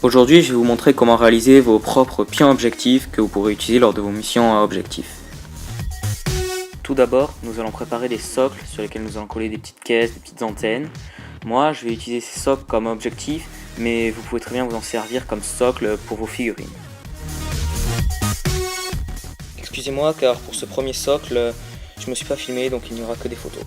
Aujourd'hui, je vais vous montrer comment réaliser vos propres pions objectifs que vous pourrez utiliser lors de vos missions à objectif. Tout d'abord, nous allons préparer des socles sur lesquels nous allons coller des petites caisses, des petites antennes. Moi, je vais utiliser ces socles comme objectif, mais vous pouvez très bien vous en servir comme socle pour vos figurines. Excusez-moi car pour ce premier socle, je me suis pas filmé donc il n'y aura que des photos.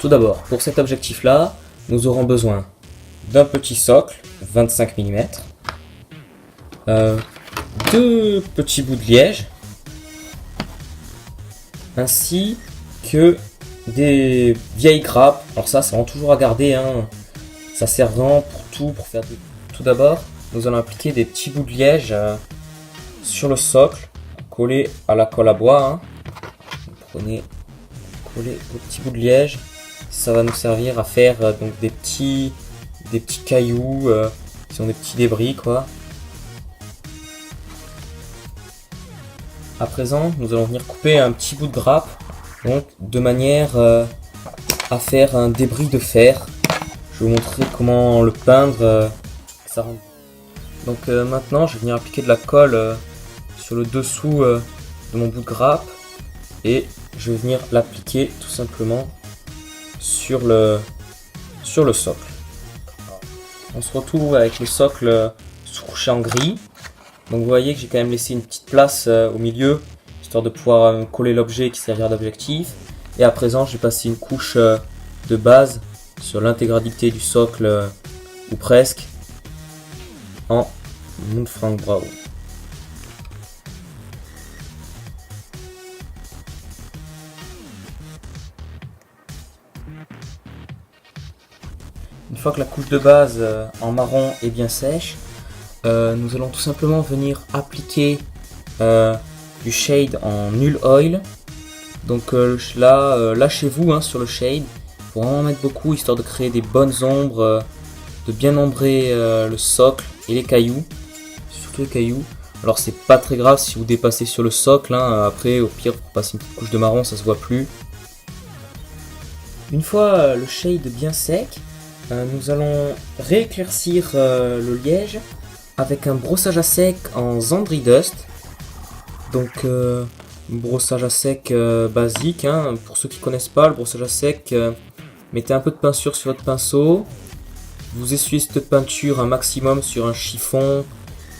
Tout d'abord, pour cet objectif-là, nous aurons besoin d'un petit socle 25 mm, deux petits bouts de liège, ainsi que des vieilles grappes. Alors ça rend toujours à garder, hein. Ça sert vraiment pour tout, pour faire Tout d'abord, nous allons appliquer des petits bouts de liège sur le socle, collés à la colle à bois. Hein. Vous prenez, collez au petit bout de liège. Ça va nous servir à faire donc des petits cailloux, qui sont des petits débris quoi. À présent, nous allons venir couper un petit bout de grappe, donc de manière à faire un débris de fer. Je vais vous montrer comment le peindre. Ça rend... Donc maintenant, je vais venir appliquer de la colle sur le dessous de mon bout de grappe et je vais venir l'appliquer tout simplement sur le socle. On se retrouve avec le socle sous-couché en gris. Donc vous voyez que j'ai quand même laissé une petite place au milieu, histoire de pouvoir coller l'objet qui servira d'objectif. Et à présent, j'ai passé une couche de base sur l'intégralité du socle, ou presque, en Mundfrank-Brau. Une fois que la couche de base en marron est bien sèche, nous allons tout simplement venir appliquer du shade en Null Oil. Donc là, lâchez-vous hein, sur le shade, pour vraiment mettre beaucoup, histoire de créer des bonnes ombres, de bien ombrer le socle et les cailloux, surtout les cailloux. Alors c'est pas très grave si vous dépassez sur le socle, hein, après au pire pour passer une petite couche de marron ça se voit plus. Une fois le shade bien sec, nous allons rééclaircir le liège avec un brossage à sec en Zandri Dust. Donc brossage à sec basique, hein. Pour ceux qui connaissent pas le brossage à sec, mettez un peu de peinture sur votre pinceau, vous essuyez cette peinture un maximum sur un chiffon,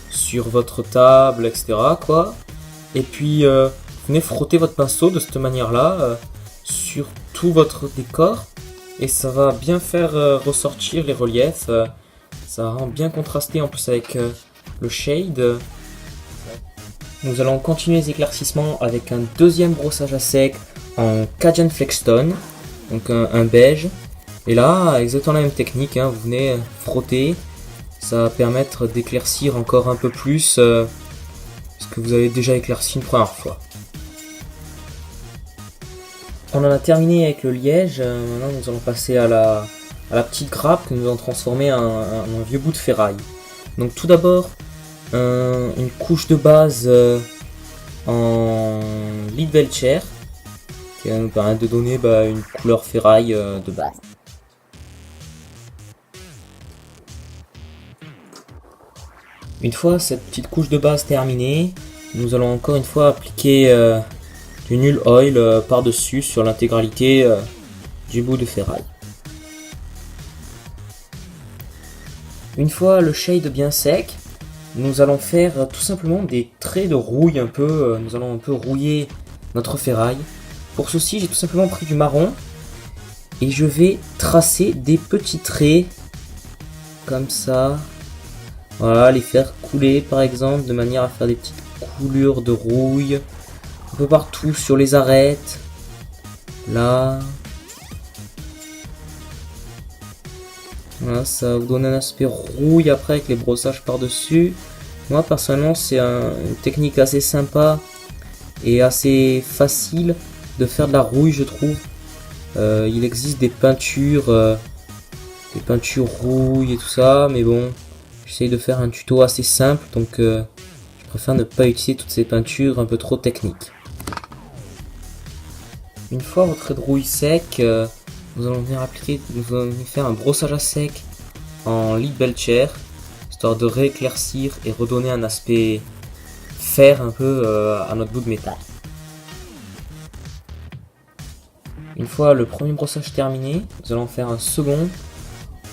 sur votre table, etc. quoi. Et puis venez frotter votre pinceau de cette manière là sur tout votre décor. Et ça va bien faire ressortir les reliefs, ça rend bien contrasté en plus avec le shade. Nous allons continuer les éclaircissements avec un deuxième brossage à sec en Cajun Flexstone, donc un beige. Et là, exactement la même technique, hein, vous venez frotter, ça va permettre d'éclaircir encore un peu plus ce que vous avez déjà éclairci une première fois. On en a terminé avec le liège, maintenant nous allons passer à la petite grappe que nous allons transformer en un vieux bout de ferraille. Donc tout d'abord, une couche de base en Leadbelcher qui va nous permettre de donner une couleur ferraille de base. Une fois cette petite couche de base terminée, nous allons encore une fois appliquer du Null Oil par-dessus sur l'intégralité du bout de ferraille. Une fois le shade bien sec, nous allons faire tout simplement des traits de rouille un peu, nous allons un peu rouiller notre ferraille. Pour ceci, j'ai tout simplement pris du marron et je vais tracer des petits traits comme ça. Voilà, les faire couler par exemple de manière à faire des petites coulures de rouille un peu partout sur les arêtes. Là. Voilà, ça va vous donner un aspect rouille après avec les brossages par-dessus. Moi personnellement c'est une technique assez sympa et assez facile de faire de la rouille, je trouve. Il existe des peintures rouille et tout ça, mais bon, j'essaye de faire un tuto assez simple, donc je préfère ne pas utiliser toutes ces peintures un peu trop techniques. Une fois votre trait de rouille sec, nous allons venir faire un brossage à sec en Leadbelcher, histoire de rééclaircir et redonner un aspect fer un peu à notre bout de métal. Une fois le premier brossage terminé, nous allons faire un second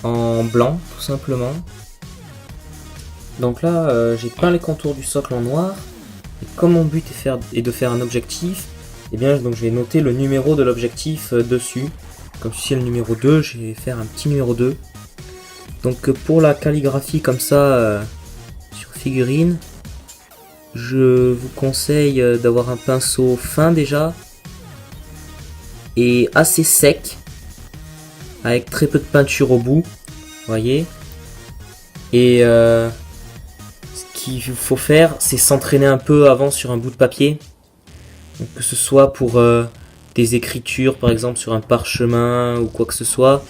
en blanc tout simplement. Donc là j'ai peint les contours du socle en noir, et comme mon but est de faire un objectif, et bien donc je vais noter le numéro de l'objectif dessus. Comme ceci est le numéro 2, je vais faire un petit numéro 2. Donc pour la calligraphie comme ça sur figurine, je vous conseille d'avoir un pinceau fin déjà et assez sec avec très peu de peinture au bout, voyez. Et ce qu'il faut faire, c'est s'entraîner un peu avant sur un bout de papier, donc, que ce soit pour des écritures par exemple sur un parchemin ou quoi que ce soit.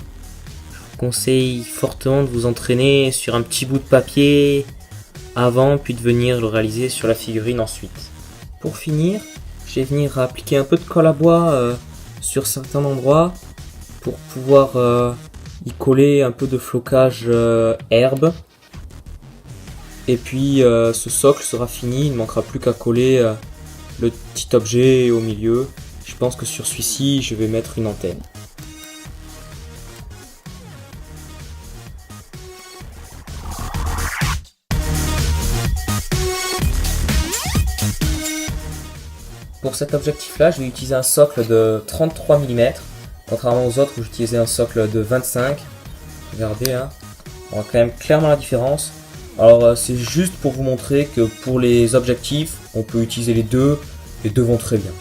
Je vous conseille fortement de vous entraîner sur un petit bout de papier avant, puis de venir le réaliser sur la figurine ensuite. Pour finir, je vais venir appliquer un peu de colle à bois sur certains endroits pour pouvoir y coller un peu de flocage herbe. Et puis ce socle sera fini, il ne manquera plus qu'à coller le petit objet au milieu. Je pense que sur celui-ci, je vais mettre une antenne. Pour cet objectif-là, je vais utiliser un socle de 33 mm, contrairement aux autres où j'utilisais un socle de 25. Regardez, hein, on voit quand même clairement la différence. Alors c'est juste pour vous montrer que pour les objectifs, on peut utiliser les deux vont très bien.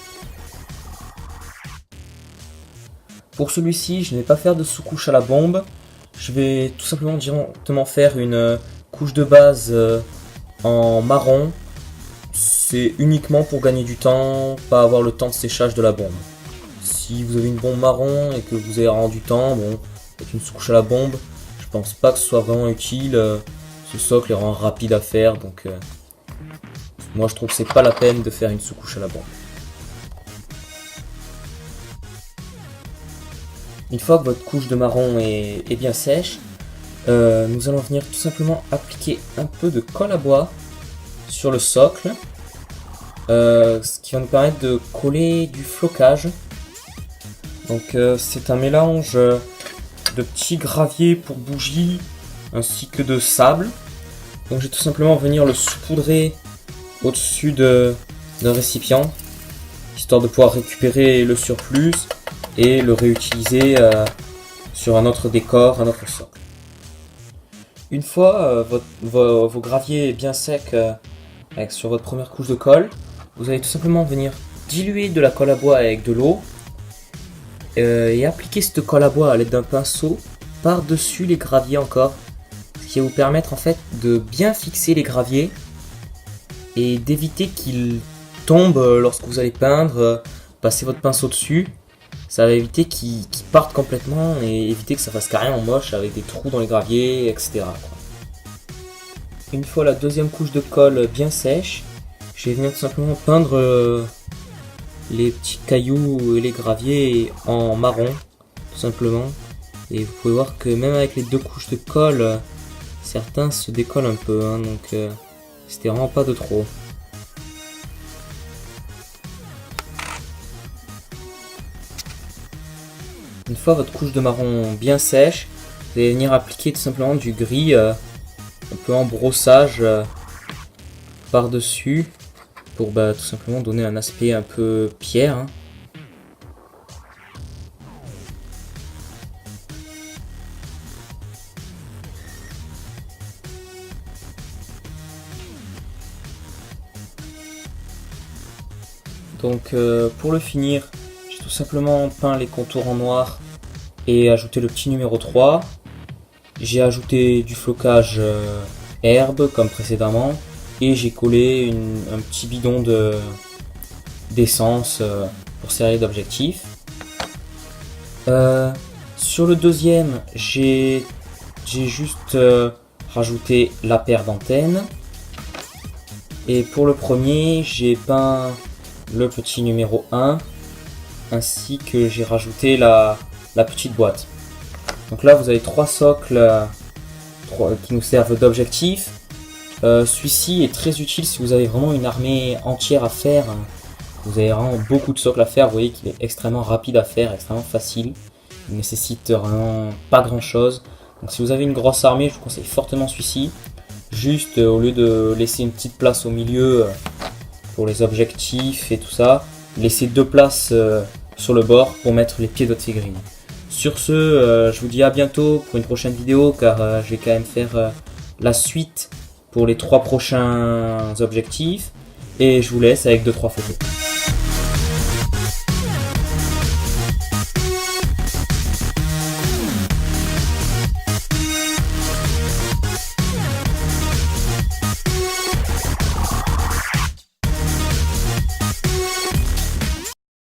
Pour celui-ci, je ne vais pas faire de sous-couche à la bombe, je vais tout simplement directement faire une couche de base en marron. C'est uniquement pour gagner du temps, pas avoir le temps de séchage de la bombe. Si vous avez une bombe marron et que vous avez rendu du temps, bon, avec une sous-couche à la bombe, je pense pas que ce soit vraiment utile. Ce socle est vraiment rapide à faire, donc moi je trouve que c'est pas la peine de faire une sous-couche à la bombe. Une fois que votre couche de marron est bien sèche, nous allons venir tout simplement appliquer un peu de colle à bois sur le socle, ce qui va nous permettre de coller du flocage. Donc c'est un mélange de petits graviers pour bougies ainsi que de sable. Donc je vais tout simplement venir le saupoudrer au-dessus d'un récipient, histoire de pouvoir récupérer le surplus et le réutiliser sur un autre décor, un autre socle. Une fois vos graviers bien secs sur votre première couche de colle, vous allez tout simplement venir diluer de la colle à bois avec de l'eau et appliquer cette colle à bois à l'aide d'un pinceau par-dessus les graviers encore, ce qui va vous permettre en fait de bien fixer les graviers et d'éviter qu'ils tombent lorsque vous allez peindre. Passez votre pinceau dessus, ça va éviter qu'ils partent complètement et éviter que ça fasse carrément moche avec des trous dans les graviers, etc. une fois la deuxième couche de colle bien sèche, je vais venir tout simplement peindre les petits cailloux et les graviers en marron, tout simplement. Et vous pouvez voir que même avec les deux couches de colle, certains se décollent un peu, hein, donc c'était vraiment pas de trop. Une fois votre couche de marron bien sèche, vous allez venir appliquer tout simplement du gris, un peu en brossage par-dessus, pour tout simplement donner un aspect un peu pierre. Hein. Donc pour le finir, j'ai tout simplement peint les contours en noir et ajouté le petit numéro 3. J'ai ajouté du flocage herbe comme précédemment et j'ai collé un petit bidon d'essence pour servir d'objectif. Sur le deuxième, j'ai juste rajouté la paire d'antennes. Et pour le premier, j'ai peint le petit numéro 1 ainsi que j'ai rajouté la petite boîte. Donc là vous avez trois socles qui nous servent d'objectif. Celui-ci est très utile si vous avez vraiment une armée entière à faire. Vous avez vraiment beaucoup de socles à faire. Vous voyez qu'il est extrêmement rapide à faire, extrêmement facile. Il ne nécessite vraiment pas grand chose. Donc si vous avez une grosse armée, je vous conseille fortement celui-ci. Juste au lieu de laisser une petite place au milieu pour les objectifs et tout ça, laissez deux places sur le bord pour mettre les pieds de votre figurine. Sur ce, je vous dis à bientôt pour une prochaine vidéo car je vais quand même faire la suite pour les 3 prochains objectifs et je vous laisse avec 2-3 photos.